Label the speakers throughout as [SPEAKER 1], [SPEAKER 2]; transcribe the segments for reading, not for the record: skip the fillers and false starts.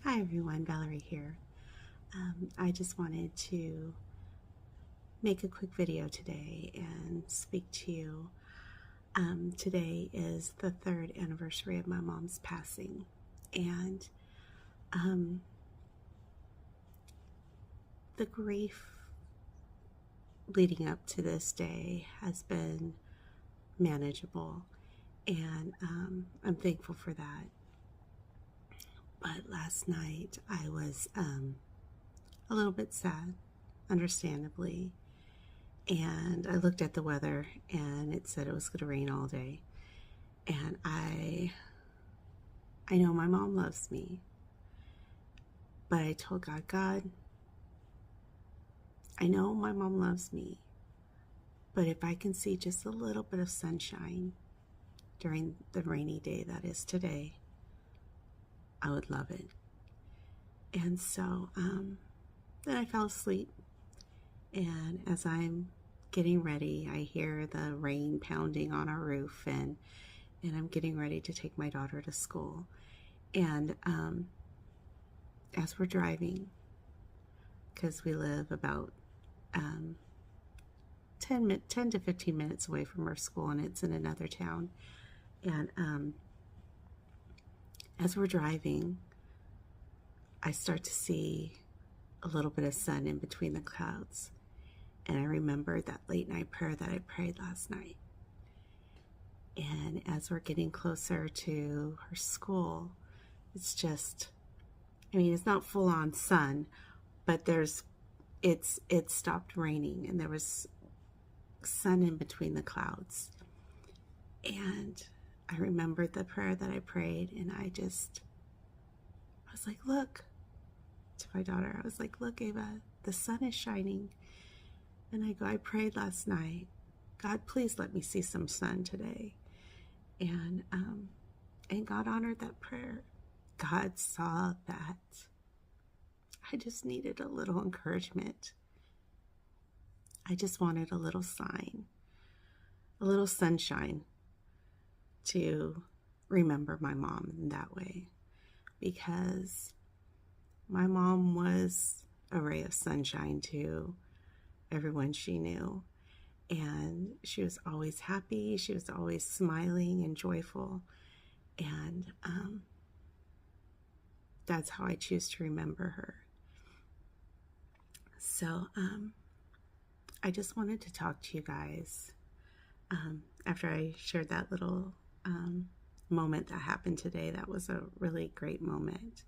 [SPEAKER 1] Hi everyone, Valerie here. I just wanted to make a quick video today and speak to you. Today is the 3rd anniversary of my mom's passing, and the grief leading up to this day has been manageable, and I'm thankful for that. But last night I was a little bit sad, understandably. And I looked at the weather and it said it was going to rain all day. And I know my mom loves me. But I told God, I know my mom loves me. But if I can see just a little bit of sunshine during the rainy day that is today, I would love it. And so then I fell asleep. And as I'm getting ready, I hear the rain pounding on our roof, and I'm getting ready to take my daughter to school. And as we're driving, because we live about 10 to 15 minutes away from our school, and it's in another town. And as we're driving, I start to see a little bit of sun in between the clouds. And I remembered that late night prayer that I prayed last night. And as we're getting closer to her school, it's just, it's not full on sun, but it stopped raining and there was sun in between the clouds. And I remembered the prayer that I prayed, and I was like, look, to my daughter, I was like, look, Ava, the sun is shining. And I prayed last night, God, please let me see some sun today. And God honored that prayer. God saw that I just needed a little encouragement. I just wanted a little sign, a little sunshine to remember my mom in that way. Because my mom was a ray of sunshine to everyone she knew, and she was always happy, she was always smiling and joyful, and that's how I choose to remember her. So I just wanted to talk to you guys after I shared that little moment that happened today. That was a really great moment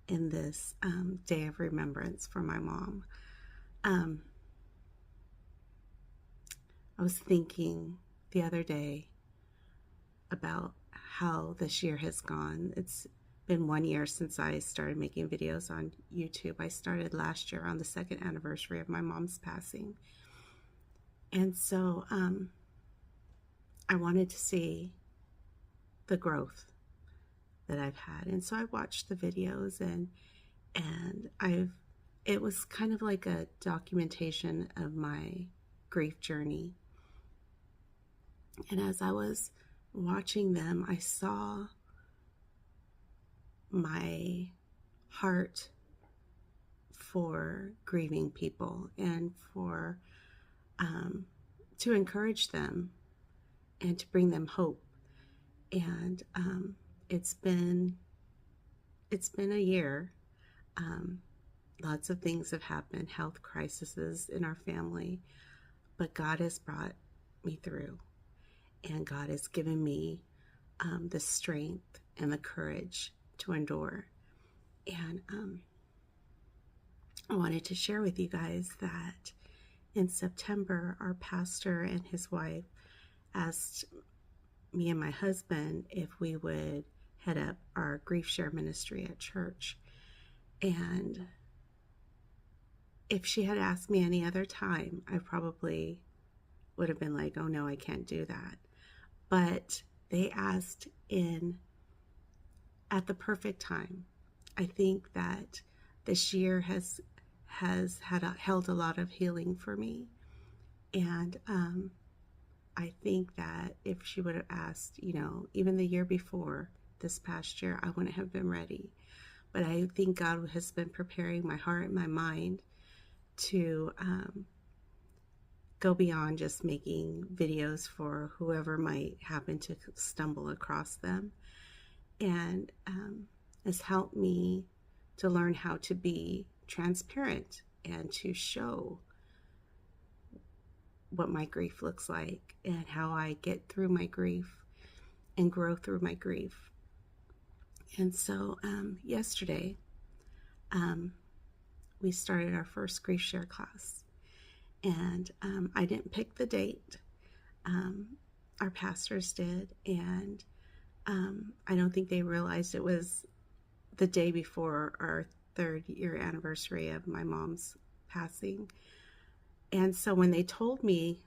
[SPEAKER 1] in this day of remembrance for my mom. I was thinking the other day about how this year has gone. It's been 1 year since I started making videos on YouTube. I started last year on the 2nd anniversary of my mom's passing. And so I wanted to see the growth that I've had. And so I watched the videos, and it was kind of like a documentation of my grief journey. And as I was watching them, I saw my heart for grieving people and for to encourage them and to bring them hope. And it's been a year. Lots of things have happened, health crises in our family, but God has brought me through. And God has given me the strength and the courage to endure. And I wanted to share with you guys that in September, our pastor and his wife asked me and my husband if we would head up our grief share ministry at church. And if she had asked me any other time, I probably would have been like, oh no, I can't do that. But they asked at the perfect time. I think that this year has held a lot of healing for me. And I think that if she would have asked, even the year before, this past year, I wouldn't have been ready. But I think God has been preparing my heart and my mind to go beyond just making videos for whoever might happen to stumble across them, and has helped me to learn how to be transparent and to show what my grief looks like and how I get through my grief and grow through my grief. And so yesterday, we started our first grief share class, and I didn't pick the date. Our pastors did, and I don't think they realized it was the day before our 3rd-year anniversary of my mom's passing. And so when they told me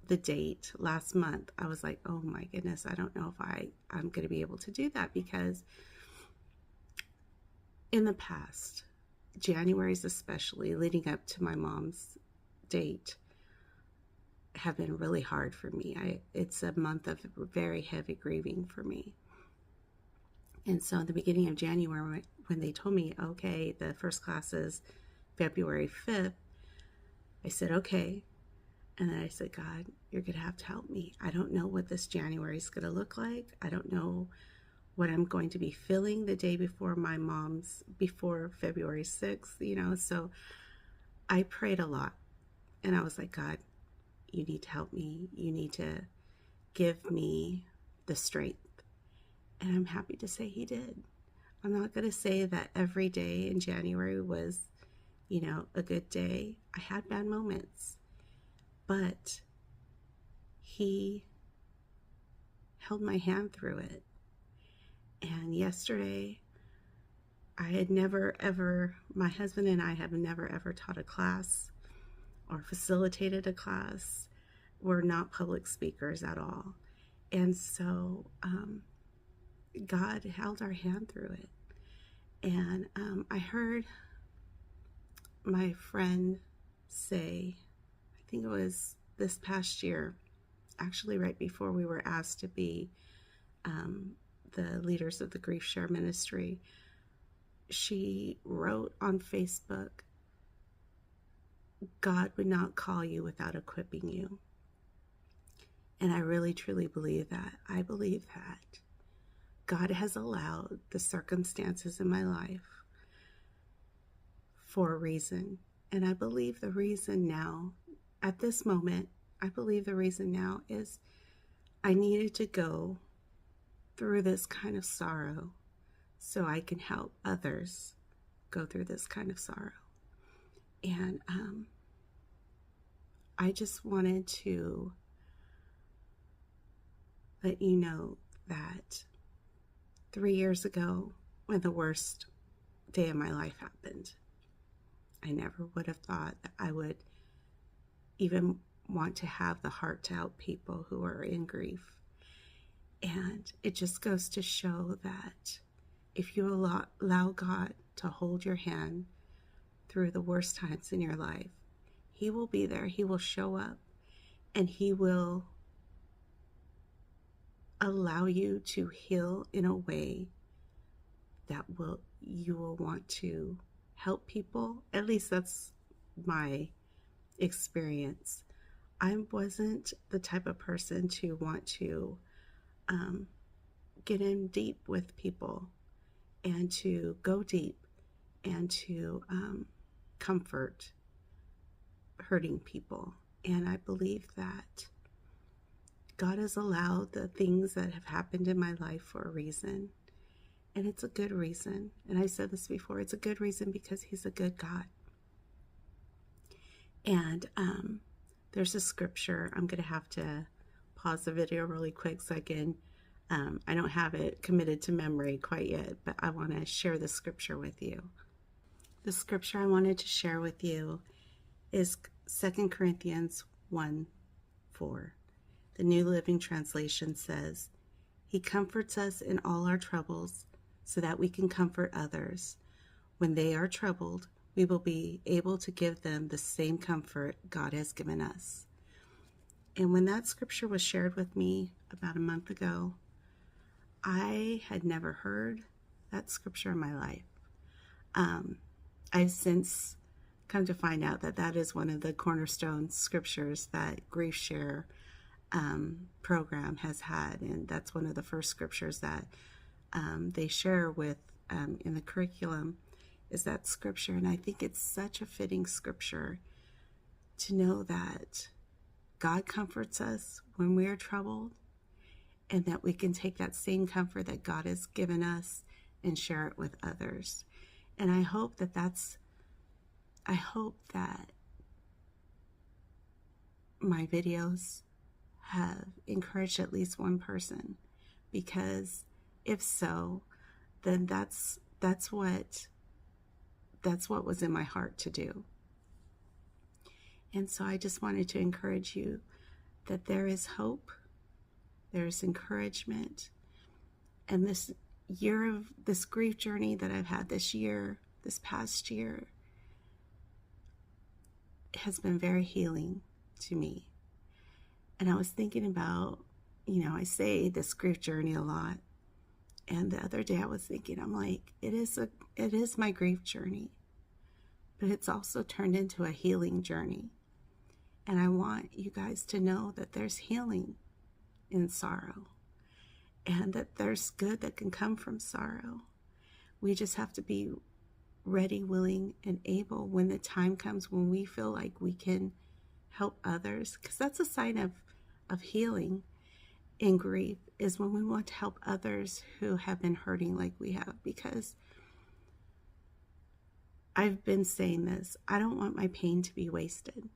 [SPEAKER 1] the date last month, I was like, oh my goodness, I don't know if I'm going to be able to do that, because in the past, Januaries especially, leading up to my mom's date, have been really hard for me. It's a month of very heavy grieving for me. And so at the beginning of January, when they told me, okay, the first class is February 5th, I said, okay. And then I said, God, you're going to have to help me. I don't know what this January is going to look like. I don't know what I'm going to be feeling the day before before February 6th, so I prayed a lot. And I was like, God, you need to help me. You need to give me the strength. And I'm happy to say he did. I'm not going to say that every day in January was, a good day. I had bad moments, but he held my hand through it. And yesterday, my husband and I have never ever taught a class or facilitated a class. We're not public speakers at all. And so God held our hand through it. And I heard my friend say, I think it was this past year, actually right before we were asked to be the leaders of the Grief Share Ministry, she wrote on Facebook, God would not call you without equipping you. And I really, truly believe that. I believe that God has allowed the circumstances in my life for a reason. And I believe the reason now, at this moment, is I needed to go through this kind of sorrow so I can help others go through this kind of sorrow. And I just wanted to let you know that 3 years ago, when the worst day of my life happened, I never would have thought that I would even want to have the heart to help people who are in grief. And it just goes to show that if you allow God to hold your hand through the worst times in your life, he will be there, he will show up, and he will allow you to heal in a way that you will want to help people. At least that's my experience. I wasn't the type of person to want to get in deep with people and to go deep and to comfort hurting people. And I believe that God has allowed the things that have happened in my life for a reason. And it's a good reason. And I've said this before, it's a good reason because he's a good God. And there's a scripture. I'm going to have to pause the video really quick so I can, I don't have it committed to memory quite yet, but I want to share the scripture with you. The scripture I wanted to share with you is 2 Corinthians 1:4. The New Living Translation says, he comforts us in all our troubles so that we can comfort others. When they are troubled, we will be able to give them the same comfort God has given us. And when that scripture was shared with me about a month ago, I had never heard that scripture in my life. I've since come to find out that that is one of the cornerstone scriptures that Grief Share program has had, and that's one of the first scriptures that they share with in the curriculum, is that scripture. And I think it's such a fitting scripture to know that God comforts us when we are troubled, and that we can take that same comfort that God has given us and share it with others. And I hope that my videos have encouraged at least one person, because if so, then that's what was in my heart to do. And so I just wanted to encourage you that there is hope, there's encouragement, and this grief journey that I've had this past year, has been very healing to me. And I was thinking about, I say this grief journey a lot, and the other day I was thinking, I'm like, it is my grief journey, but it's also turned into a healing journey. And I want you guys to know that there's healing in sorrow, and that there's good that can come from sorrow. We just have to be ready, willing, and able when the time comes when we feel like we can help others, because that's a sign of healing in grief, is when we want to help others who have been hurting like we have. Because I've been saying this, I don't want my pain to be wasted.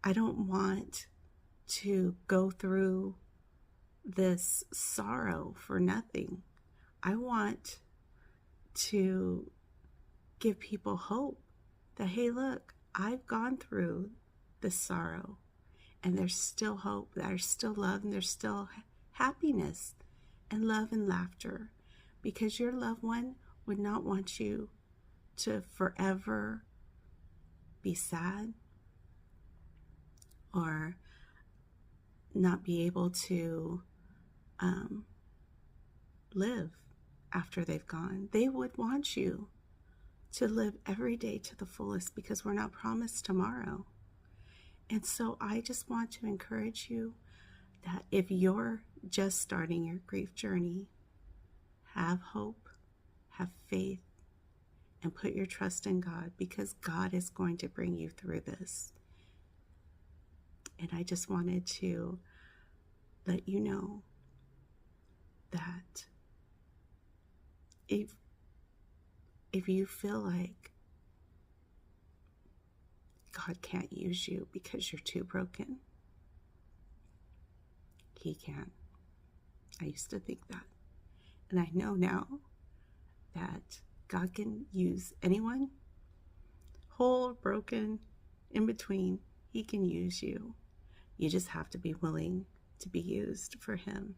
[SPEAKER 1] I don't want to go through this sorrow for nothing. I want to give people hope that, hey, look, I've gone through this sorrow, and there's still hope, there's still love, and there's still happiness and love and laughter, because your loved one would not want you to forever be sad or not be able to live after they've gone. They would want you to live every day to the fullest, because we're not promised tomorrow. And so I just want to encourage you that if you're just starting your grief journey, have hope, have faith, and put your trust in God, because God is going to bring you through this. And I just wanted to let you know that if you feel like God can't use you because you're too broken, He can. I used to think that. And I know now that God can use anyone, whole, broken, in between. He can use you. You just have to be willing to be used for Him.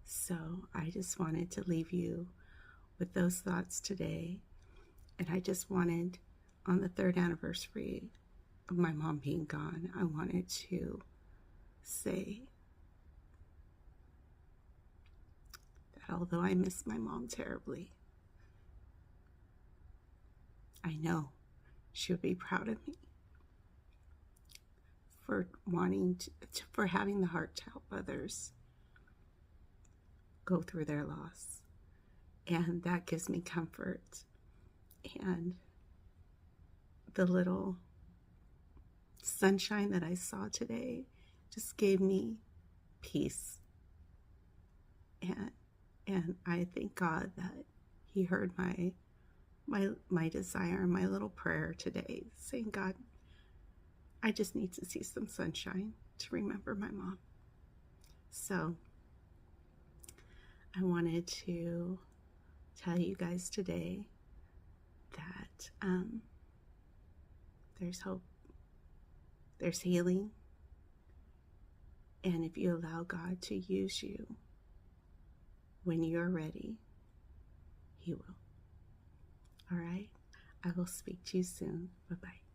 [SPEAKER 1] So I just wanted to leave you with those thoughts today. And I just wanted, on the 3rd anniversary of my mom being gone, I wanted to say that although I miss my mom terribly, I know she would be proud of me for for having the heart to help others go through their loss. And that gives me comfort. And the little sunshine that I saw today just gave me peace. And I thank God that He heard my desire, my little prayer today, saying, God, I just need to see some sunshine to remember my mom. So I wanted to tell you guys today that there's hope, there's healing, and if you allow God to use you when you're ready, He will. All right? I will speak to you soon. Bye-bye.